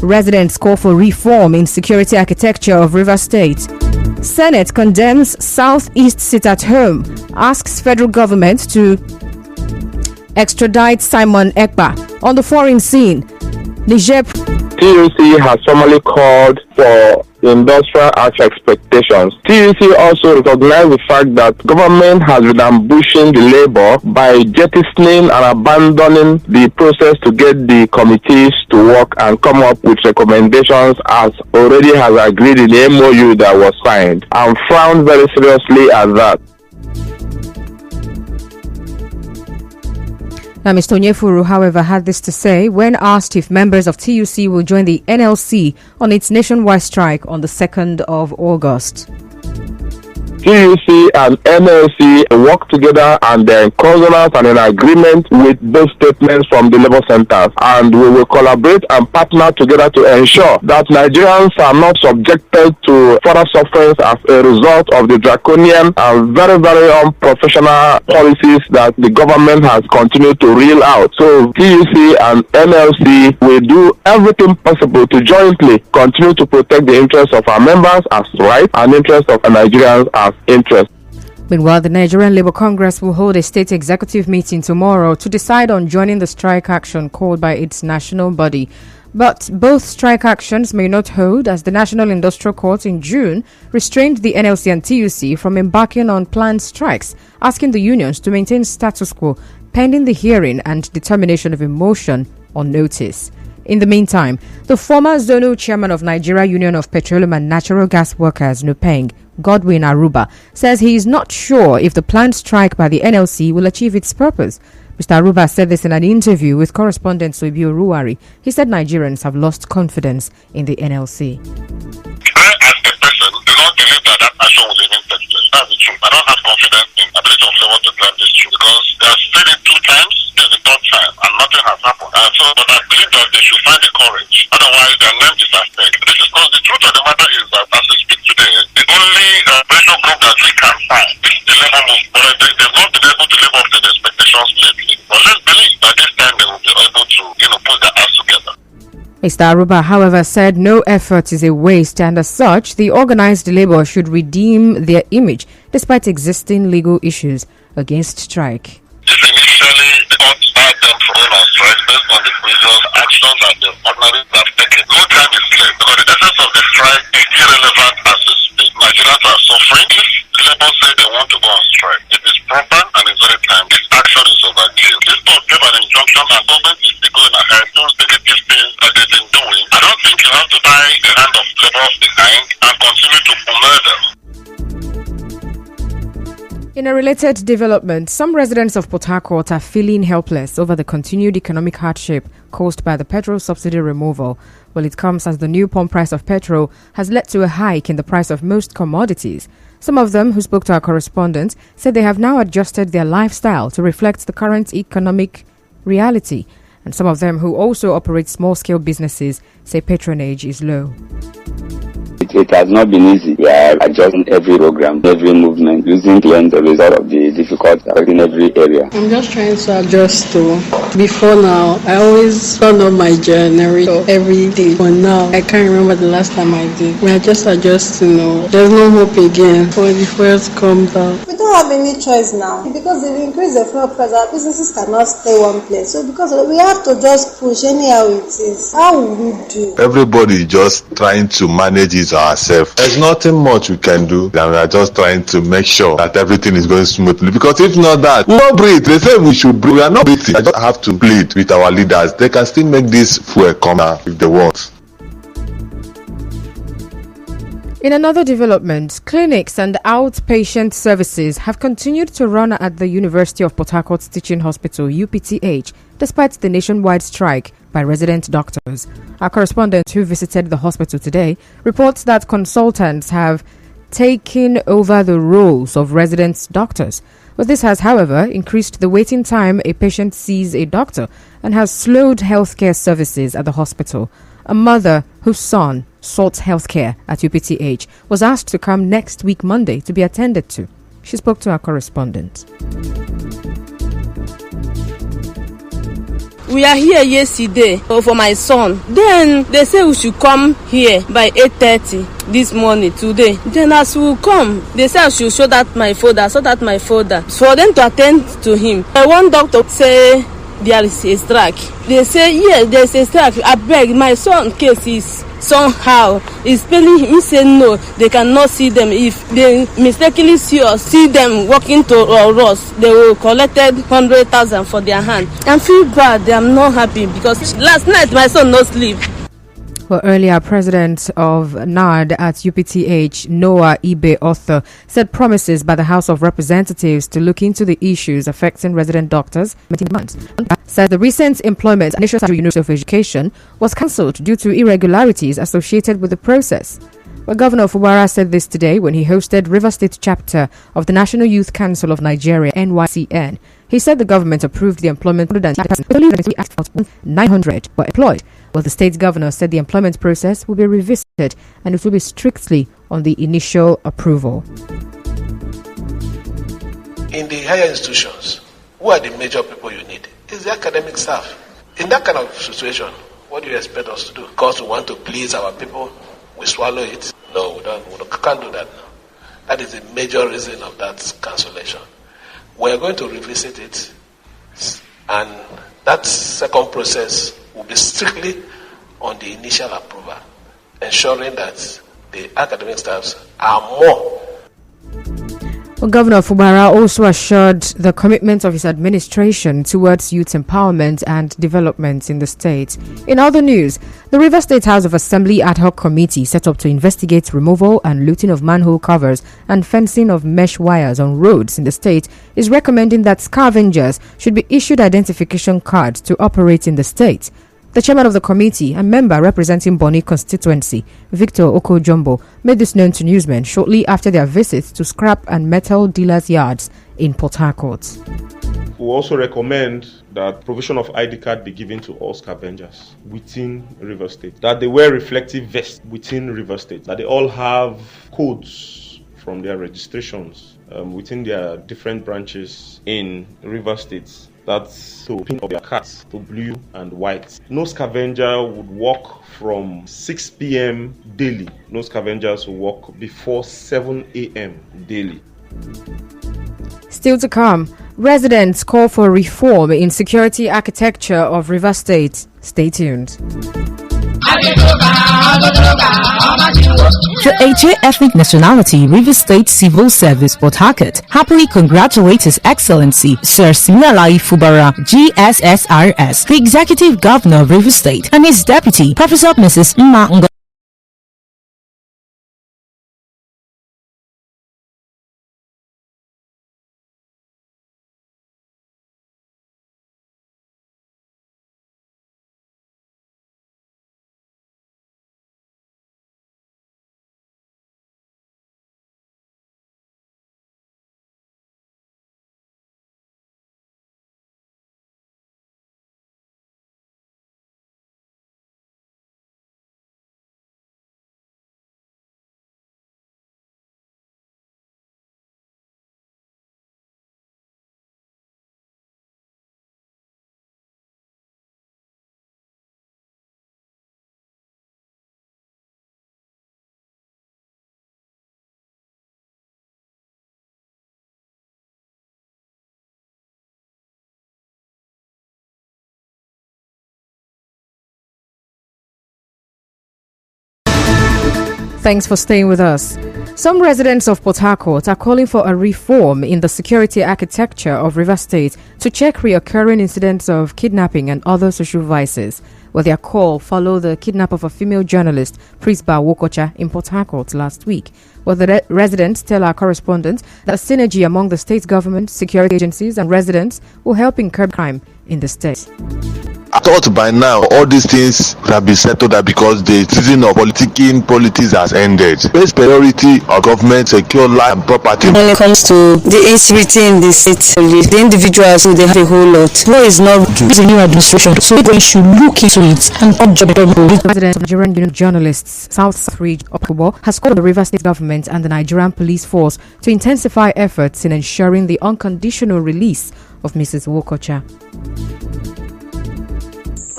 Residents call for reform in security architecture of Rivers State. Senate condemns Southeast sit-at-home, asks federal government to extradite Simon Ekpa. On the foreign scene, Niger TUC has formally called for industrial arch expectations. TUC also recognized the fact that government has been ambushing the labor by jettisoning and abandoning the process to get the committees to work and come up with recommendations as already has agreed in the MOU that was signed, and frowned very seriously at that. Now, Mr. Onyefuru, however, had this to say when asked if members of TUC will join the NLC on its nationwide strike on the 2nd of August. TUC and NLC work together and they're in consonance and in agreement with those statements from the labor centers, and we will collaborate and partner together to ensure that Nigerians are not subjected to further sufferings as a result of the draconian and very, very unprofessional policies that the government has continued to reel out. So TUC and NLC will do everything possible to jointly continue to protect the interests of our members as right and interests of Nigerians as interest. Meanwhile, the Nigerian Labour Congress will hold a state executive meeting tomorrow to decide on joining the strike action called by its national body. But both strike actions may not hold, as the National Industrial Court in June restrained the NLC and TUC from embarking on planned strikes, asking the unions to maintain status quo pending the hearing and determination of a motion on notice. In the meantime, the former zonal chairman of Nigeria Union of Petroleum and Natural Gas Workers, NUPENG, Godwin Aruba, says he is not sure if the planned strike by the NLC will achieve its purpose. Mr. Aruba said this in an interview with correspondent Soibi Oruwari. He said Nigerians have lost confidence in the NLC. I, as a person, do not believe that action will even take place. That's the truth. I don't have confidence in the ability of Labour to drive this through because they have said it 2 times, this is the 3rd time, and nothing has happened. But I believe that they should find the courage. Otherwise, their name is at stake. This is because the truth of the matter is that as we speak today, the only pressure group that we can find is the Labour movement. But they've not been able to live up to the expectations lately. But let's believe that this time they will be able to, put their ass together. Mr. Aruba, however, said no effort is a waste, and as such, the organized labor should redeem their image despite existing legal issues against strike. If initially the court barred them from going on strike based on the previous actions that the ordinary have taken, no time is left because the essence of the strike is irrelevant as we speak. Nigerians are suffering. If the labor say they want to go on strike, it is proper and it's very time. This action is overdue. This court gave an injunction and government is still going ahead. Those negative things that they've been doing, I don't think you have to tie the hand of labor behind and continue to promote them. In a related development, some residents of Port Harcourt are feeling helpless over the continued economic hardship caused by the petrol subsidy removal. Well, it comes as the new pump price of petrol has led to a hike in the price of most commodities. Some of them who spoke to our correspondent said they have now adjusted their lifestyle to reflect the current economic reality. And some of them who also operate small-scale businesses say patronage is low. It has not been easy. We are adjusting every program, every movement, losing clients as a result of the difficulties in every area. I'm just trying to adjust to. Before now, I always turn on my generator every day. But now, I can't remember the last time I did. We are just adjusting now. There's no hope again for the first come down. We don't have any choice now because they've increased the fuel price. Our businesses cannot stay one place. So because we have to just push anyhow it is. How will we do? Everybody just trying to manage it ourselves. There's nothing much we can do, and we are just trying to make sure that everything is going smoothly. Because if not that, we won't breathe. They say we should breathe. We are not breathing. I just have to plead with our leaders. They can still make this fuel come out if they want. In another development, clinics and outpatient services have continued to run at the University of Port Harcourt's Teaching Hospital, UPTH, despite the nationwide strike by resident doctors. Our correspondent who visited the hospital today reports that consultants have taken over the roles of resident doctors. But this has, however, increased the waiting time a patient sees a doctor and has slowed healthcare services at the hospital. A mother whose son sought healthcare at UPTH was asked to come next week Monday to be attended to. She spoke to our correspondent. We are here yesterday for my son. Then they say we should come here by 8:30 this morning today. Then as we come, they say I should show that my father, for them to attend to him. One doctor say there is a strike. They say yes, there is a strike. I beg, my son case is somehow is paining him. He say no, they cannot see them. If they mistakenly see them walking to us, they will collected 100,000 for their hand. I feel bad. I'm not happy because last night my son no sleep. Well, earlier, President of NARD at UPTH, Noah Ibe Author, said promises by the House of Representatives to look into the issues affecting resident doctors said the recent employment at National University of Education was cancelled due to irregularities associated with the process. Well, Governor Fubara said this today when he hosted River State chapter of the National Youth Council of Nigeria, NYCN. He said the government approved the employment of 900 were employed. Well, the state governor said the employment process will be revisited and it will be strictly on the initial approval. In the higher institutions, who are the major people you need? It's the academic staff. In that kind of situation, what do you expect us to do? Because we want to please our people, we swallow it? No, we can't do that now. That is the major reason of that cancellation. We're going to revisit it, and that second process will be strictly on the initial approval, ensuring that the academic staffs are more. Well, Governor Fubara also assured the commitment of his administration towards youth empowerment and development in the state. In other news, the River State House of Assembly ad hoc committee set up to investigate removal and looting of manhole covers and fencing of mesh wires on roads in the state is recommending that scavengers should be issued identification cards to operate in the state. The chairman of the committee and member representing Bonny constituency, Victor Okojumbo, made this known to newsmen shortly after their visits to scrap and metal dealers' yards in Port Harcourt. We also recommend that provision of ID card be given to all scavengers within River State, that they wear reflective vests within River State, that they all have codes from their registrations within their different branches in River State. That's to pin of their cards to blue and white. No scavenger would walk from 6 p.m. daily. No scavengers will walk before 7 a.m. daily. Still to come, residents call for reform in security architecture of River State. Stay tuned. The HA Ethnic Nationality River State Civil Service Port Harcourt happily congratulates His Excellency Sir Siminalayi Fubara, GSSRS, the Executive Governor of River State, and his Deputy, Professor Mrs. Mma Ngo. Thanks for staying with us. Some residents of Port Harcourt are calling for a reform in the security architecture of River State to check reoccurring incidents of kidnapping and other social vices. Well, their call followed the kidnap of a female journalist, Prisba Wokocha, in Port Harcourt last week. Well, the residents tell our correspondent that synergy among the state government, security agencies and residents will help in curb crime in the state. I thought by now all these things would have been settled out because the season of politics has ended. First priority of government, secure life and property. When it comes to the insecurity in the city, the individuals, they have a whole lot. What is not it's a new administration, so we should look into it and not jump it. President of Nigerian Union of Journalists, South Ridge Okubo, has called on the River State government and the Nigerian police force to intensify efforts in ensuring the unconditional release of Mrs. Wokocha.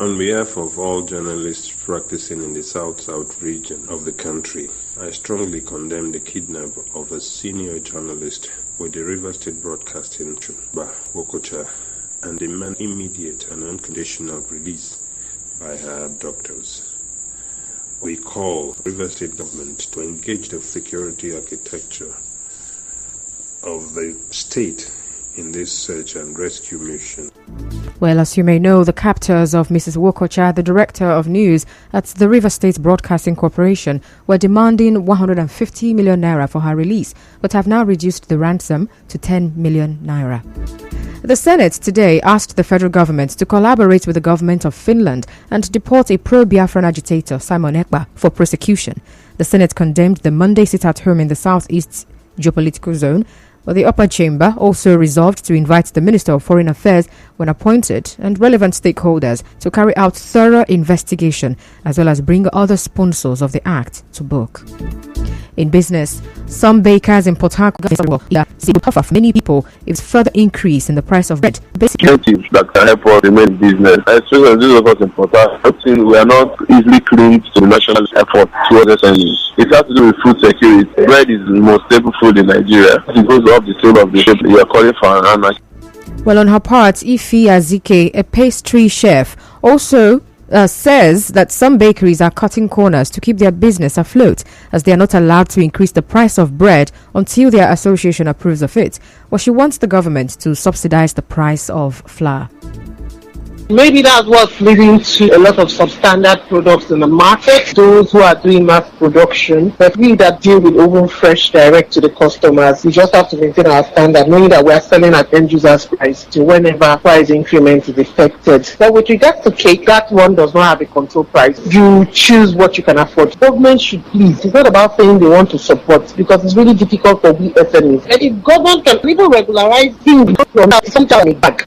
On behalf of all journalists practicing in the South-South region of the country, I strongly condemn the kidnap of a senior journalist with the Rivers State Broadcasting Wokocha and demand immediate and unconditional release by her abductors. We call Rivers State government to engage the security architecture of the state in this search and rescue mission. Well, as you may know, the captors of Mrs. Wokocha, the director of news at the River State Broadcasting Corporation, were demanding 150 million naira for her release, but have now reduced the ransom to 10 million naira. The Senate today asked the federal government to collaborate with the government of Finland and deport a pro-Biafran agitator, Simon Ekpa, for prosecution. The Senate condemned the Monday sit-at-home in the southeast geopolitical zone, but the upper chamber also resolved to invite the Minister of Foreign Affairs when appointed and relevant stakeholders to carry out thorough investigation as well as bring other sponsors of the act to book. In business, some bakers in Port Harcourt see the offer for many people is further increase in the price of bread. Incentives that can help us remain business. Especially those of us in Port Harcourt, we are not easily linked to the national effort towards SMEs. It has to do with food security. Bread is the most staple food in Nigeria. It goes off the sale of the ship. You are calling for an anarchy. Well, on her part, Ifi Azike, a pastry chef, also says that some bakeries are cutting corners to keep their business afloat as they are not allowed to increase the price of bread until their association approves of it. Well, she wants the government to subsidize the price of flour. Maybe that's what's leading to a lot of substandard products in the market. Those who are doing mass production, but we that deal with oven fresh direct to the customers, we just have to maintain our standard, knowing that we are selling at end users price to whenever price increment is effected. But with regard to cake, that one does not have a control price. You choose what you can afford. Government should please. It's not about saying they want to support, because it's really difficult for we SMEs. And if government can even regularize things from sometime in back.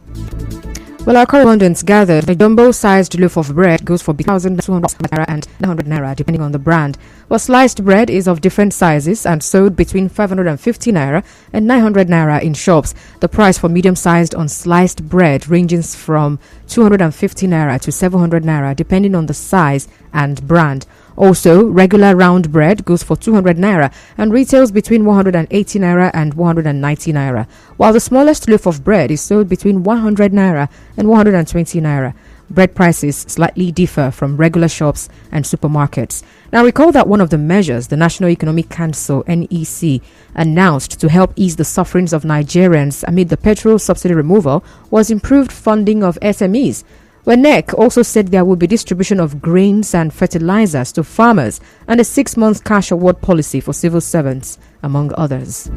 Well, our correspondents gathered a jumbo-sized loaf of bread goes for 1,200 naira and 900 naira, depending on the brand. Well, sliced bread is of different sizes and sold between 550 naira and 900 naira in shops. The price for medium-sized unsliced bread ranges from 250 naira to 700 naira, depending on the size and brand. Also, regular round bread goes for 200 naira and retails between 180 naira and 190 naira, while the smallest loaf of bread is sold between 100 naira and 120 naira. Bread prices slightly differ from regular shops and supermarkets. Now, recall that one of the measures the National Economic Council (NEC) announced to help ease the sufferings of Nigerians amid the petrol subsidy removal was improved funding of SMEs. Well, NEC also said there will be distribution of grains and fertilizers to farmers and a 6-month cash award policy for civil servants, among others.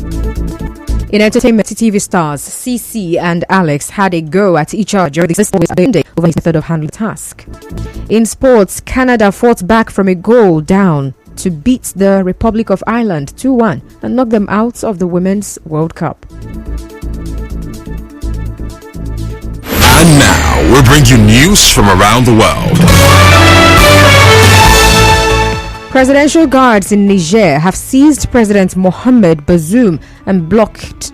In entertainment, TV stars CC and Alex had a go at each other during the day over his method of handling the task. In sports, Canada fought back from a goal down to beat the Republic of Ireland 2-1 and knock them out of the Women's World Cup. And now we'll bring you news from around the world. Presidential guards in Niger have seized President Mohamed Bazoum and blockaded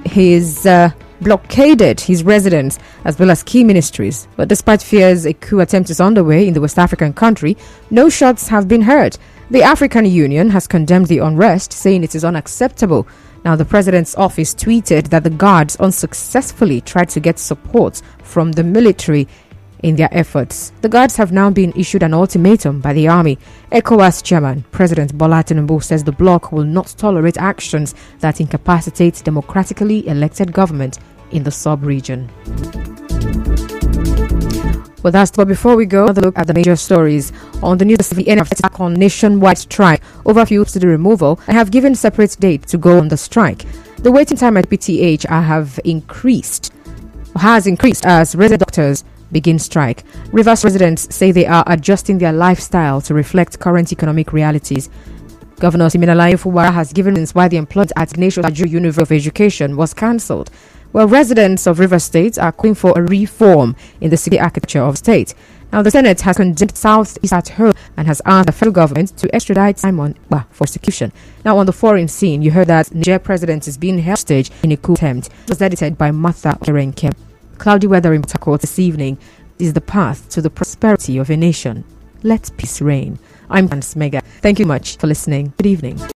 his residence as well as key ministries. But despite fears a coup attempt is underway in the West African country, no shots have been heard. The African Union has condemned the unrest, saying it is unacceptable. Now, the president's office tweeted that the guards unsuccessfully tried to get support from the military in their efforts. The guards have now been issued an ultimatum by the army. ECOWAS chairman, President Bulletin, says the bloc will not tolerate actions that incapacitate democratically elected government in the sub-region. Well, but before we go, another look at the major stories. On the news, the NF attack on nationwide strike over fuel subsidy removal and have given separate date to go on the strike. The waiting time at PTH has increased as resident doctors begin strike. Rivers residents say they are adjusting their lifestyle to reflect current economic realities. Governor Siminalayi Fubara has given reasons why the employment at Ignatius Ajuru University of Education was cancelled. Well, residents of Rivers State are calling for a reform in the city architecture of state. Now, the Senate has condemned Southeast at home and has asked the federal government to extradite Simon for prosecution. Now, on the foreign scene, you heard that Niger president is being held hostage in a coup attempt. It was edited by Martha Okerenkem. Cloudy weather in Port Harcourt this evening. is the path to the prosperity of a nation. Let peace reign. I'm Hans Mega. Thank you much for listening. Good evening.